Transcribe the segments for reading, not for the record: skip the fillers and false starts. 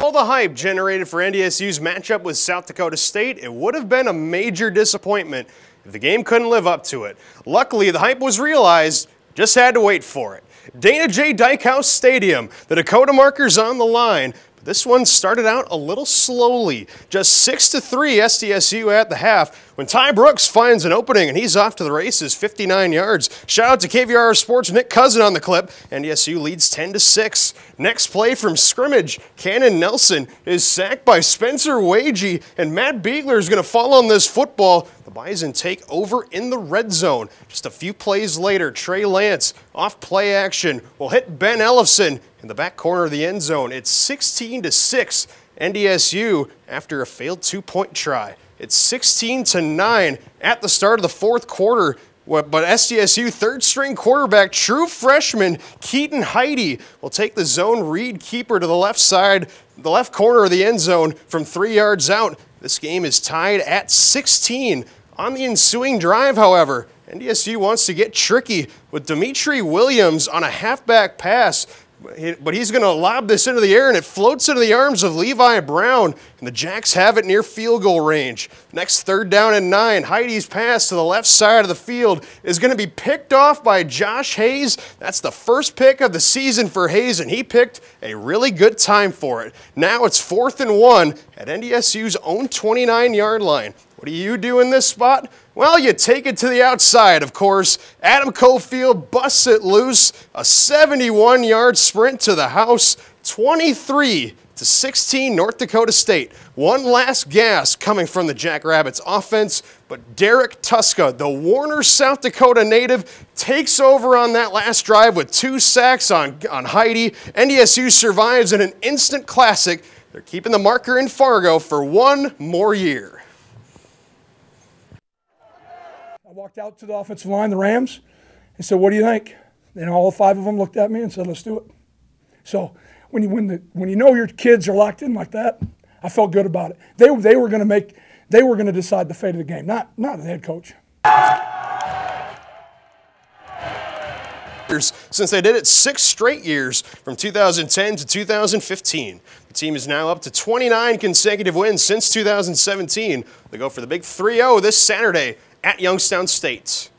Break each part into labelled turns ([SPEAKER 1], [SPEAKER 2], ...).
[SPEAKER 1] All the hype generated for NDSU's matchup with South Dakota State, it would have been a major disappointment if the game couldn't live up to it. Luckily, the hype was realized, just had to wait for it. Dana J. Dykehouse Stadium, the Dakota marker's on the line. This one started out a little slowly, just 6-3 SDSU at the half, when Ty Brooks finds an opening and he's off to the races, 59 yards. Shout out to KVR Sports' Nick Cousin on the clip. NDSU leads 10-6. Next play from scrimmage, Cannon Nelson is sacked by Spencer Wagee, and Matt Beegler is going to fall on this football. The Bison take over in the red zone. Just a few plays later, Trey Lance off play action will hit Ben Ellefson in the back corner of the end zone. It's 16-6 NDSU after a failed two-point try. It's 16-9 at the start of the fourth quarter, but SDSU third-string quarterback, true freshman Keaton Heide will take the zone read keeper to the left side, the left corner of the end zone from 3 yards out. This game is tied at 16. On the ensuing drive, however, NDSU wants to get tricky with Dimitri Williams on a halfback pass, but he's going to lob this into the air, and it floats into the arms of Levi Brown, and the Jacks have it near field goal range. Next, 3rd down and 9. Heidi's pass to the left side of the field is going to be picked off by Josh Hayes. That's the first pick of the season for Hayes, and he picked a really good time for it. Now it's 4th and 1 at NDSU's own 29-yard line. What do you do in this spot? Well, you take it to the outside, of course. Adam Cofield busts it loose. A 71-yard sprint to the house. 23-16 North Dakota State. One last gas coming from the Jackrabbits offense, but Derek Tuska, the Warner, South Dakota native, takes over on that last drive with 2 sacks on Heide. NDSU survives in an instant classic. They're keeping the marker in Fargo for one more year.
[SPEAKER 2] I walked out to the offensive line, the Rams, and said, "What do you think?" And all 5 of them looked at me and said, "Let's do it." So when you know your kids are locked in like that, I felt good about it. They were going to decide the fate of the game, not the head coach.
[SPEAKER 1] Since they did it 6 straight years from 2010 to 2015. The team is now up to 29 consecutive wins since 2017. They go for the big 3-0 this Saturday at Youngstown State.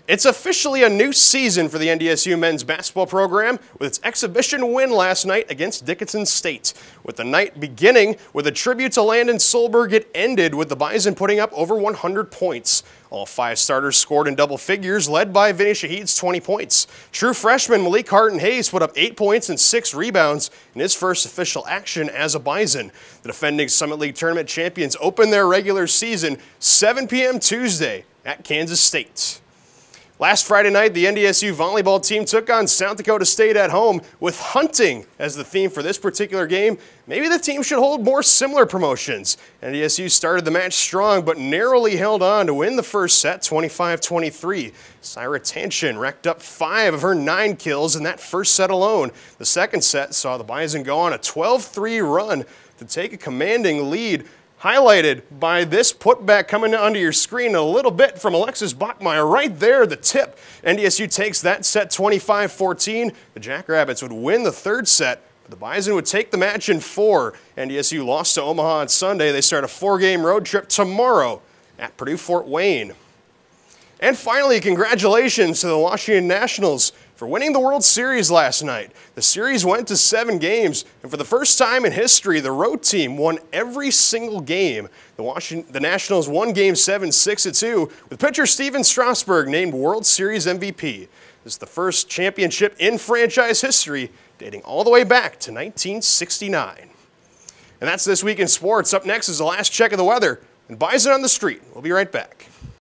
[SPEAKER 1] It's officially a new season for the NDSU men's basketball program with its exhibition win last night against Dickinson State. With the night beginning with a tribute to Landon Solberg, it ended with the Bison putting up over 100 points. All 5 starters scored in double figures, led by Vinny Shahid's 20 points. True freshman Malik Harton-Hayes put up 8 points and 6 rebounds in his first official action as a Bison. The defending Summit League tournament champions open their regular season 7 p.m. Tuesday at Kansas State. Last Friday night, the NDSU volleyball team took on South Dakota State at home with hunting as the theme for this particular game. Maybe the team should hold more similar promotions. NDSU started the match strong but narrowly held on to win the first set 25-23. Syra Tanchin racked up 5 of her 9 kills in that first set alone. The second set saw the Bison go on a 12-3 run to take a commanding lead, highlighted by this putback coming onto your screen a little bit from Alexis Bachmeyer. Right there, the tip. NDSU takes that set 25-14. The Jackrabbits would win the 3rd set, but the Bison would take the match in 4. NDSU lost to Omaha on Sunday. They start a 4-game road trip tomorrow at Purdue-Fort Wayne. And finally, congratulations to the Washington Nationals for winning the World Series last night. The series went to 7 games, and for the first time in history, the road team won every single game. The Nationals won Game 7 6-2, with pitcher Steven Strasburg named World Series MVP. This is the first championship in franchise history, dating all the way back to 1969. And that's This Week in Sports. Up next is the last check of the weather, and Bison on the Street. We'll be right back.